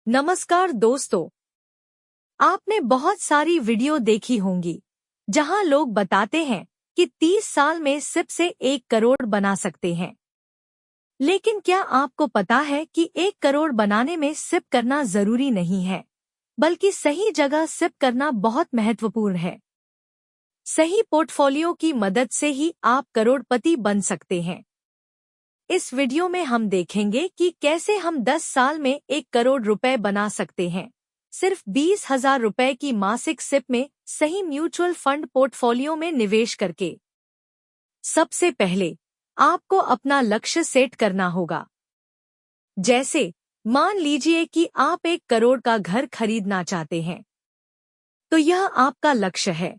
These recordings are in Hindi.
नमस्कार दोस्तों, आपने बहुत सारी वीडियो देखी होंगी जहां लोग बताते हैं कि 30 साल में सिप से 1 करोड़ बना सकते हैं। लेकिन क्या आपको पता है कि 1 करोड़ बनाने में सिप करना जरूरी नहीं है, बल्कि सही जगह सिप करना बहुत महत्वपूर्ण है। सही पोर्टफोलियो की मदद से ही आप करोड़पति बन सकते हैं। इस वीडियो में हम देखेंगे कि कैसे हम 10 साल में 1 करोड़ रुपए बना सकते हैं, सिर्फ 20,000 रुपए की मासिक सिप में सही म्यूचुअल फंड पोर्टफोलियो में निवेश करके। सबसे पहले आपको अपना लक्ष्य सेट करना होगा। जैसे मान लीजिए कि आप 1 करोड़ का घर खरीदना चाहते हैं, तो यह आपका लक्ष्य है।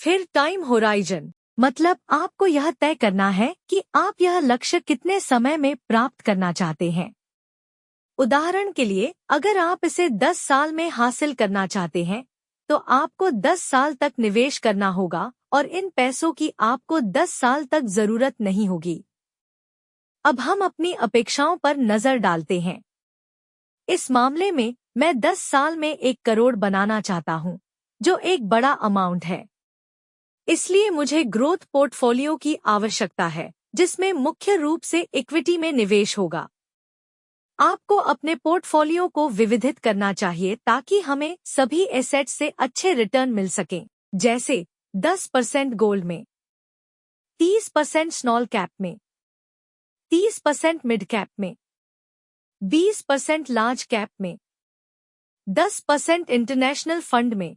फिर टाइम होराइजन, मतलब आपको यह तय करना है कि आप यह लक्ष्य कितने समय में प्राप्त करना चाहते हैं। उदाहरण के लिए, अगर आप इसे 10 साल में हासिल करना चाहते हैं, तो आपको 10 साल तक निवेश करना होगा और इन पैसों की आपको 10 साल तक जरूरत नहीं होगी। अब हम अपनी अपेक्षाओं पर नजर डालते हैं। इस मामले में मैं 10 साल में 1 करोड़ बनाना चाहता हूं, जो एक बड़ा अमाउंट है। इसलिए मुझे ग्रोथ पोर्टफोलियो की आवश्यकता है, जिसमें मुख्य रूप से इक्विटी में निवेश होगा। आपको अपने पोर्टफोलियो को विविधित करना चाहिए ताकि हमें सभी एसेट्स से अच्छे रिटर्न मिल सकें, जैसे 10% गोल्ड में, 30% स्मॉल कैप में, 30% मिड कैप में, 20% लार्ज कैप में, 10% इंटरनेशनल फंड में।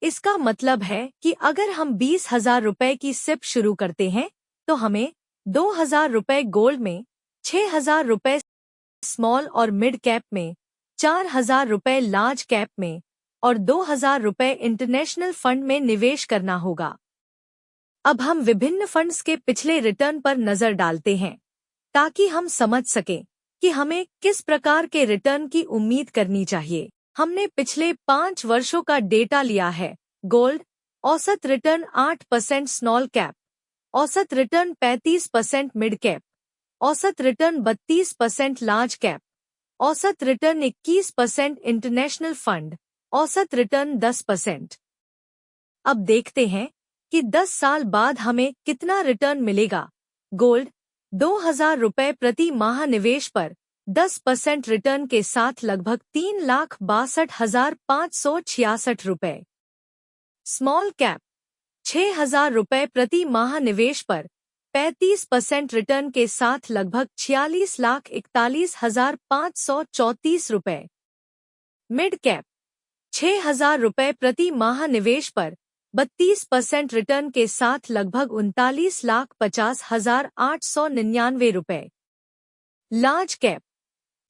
इसका मतलब है कि अगर हम 20,000 रुपए की सिप शुरू करते हैं, तो हमें 2,000 रुपए गोल्ड में, 6,000 रुपए स्मॉल और मिड कैप में, 4,000 रुपए लार्ज कैप में और 2,000 रुपए इंटरनेशनल फंड में निवेश करना होगा। अब हम विभिन्न फंड्स के पिछले रिटर्न पर नजर डालते हैं, ताकि हम समझ सकें कि हमें किस प्रकार के रिटर्न की उम्मीद करनी चाहिए। हमने पिछले 5 वर्षों का डेटा लिया है। गोल्ड औसत रिटर्न 8% स्मॉल कैप, औसत रिटर्न 35% मिड कैप, औसत रिटर्न 32% लार्ज कैप, औसत रिटर्न 21% इंटरनेशनल फंड, औसत रिटर्न 10%। अब देखते हैं कि 10 साल बाद हमें कितना रिटर्न मिलेगा। गोल्ड 2,000 रुपए प्रति माह निवेश पर 10% रिटर्न के साथ लगभग 3,62,566 रुपए। स्मॉल कैप 6,000 रुपए प्रति माह निवेश पर 35% रिटर्न के साथ लगभग 46,41,534 रुपए। मिड कैप 6,000 रुपए प्रति माह निवेश पर 32% रिटर्न के साथ लगभग 39,50,899 रुपए। लार्ज कैप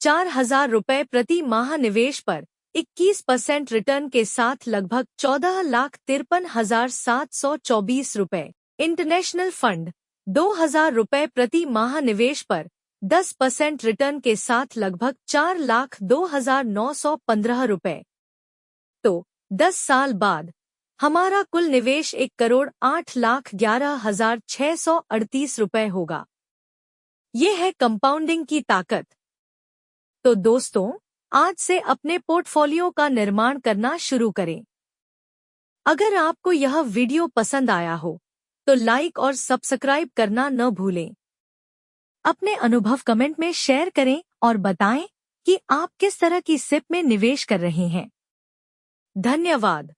4,000 रुपए प्रति माह निवेश पर 21% रिटर्न के साथ लगभग 14,53,724 रुपए। इंटरनेशनल फंड 2,000 रुपए प्रति माह निवेश पर 10% रिटर्न के साथ लगभग 4,02,915 रुपए। तो 10 साल बाद हमारा कुल निवेश 1,08,11,638 रुपए होगा। ये है कंपाउंडिंग की ताकत। तो दोस्तों, आज से अपने पोर्टफोलियो का निर्माण करना शुरू करें। अगर आपको यह वीडियो पसंद आया हो, तो लाइक और सब्सक्राइब करना न भूलें। अपने अनुभव कमेंट में शेयर करें और बताएं कि आप किस तरह की सिप में निवेश कर रहे हैं। धन्यवाद।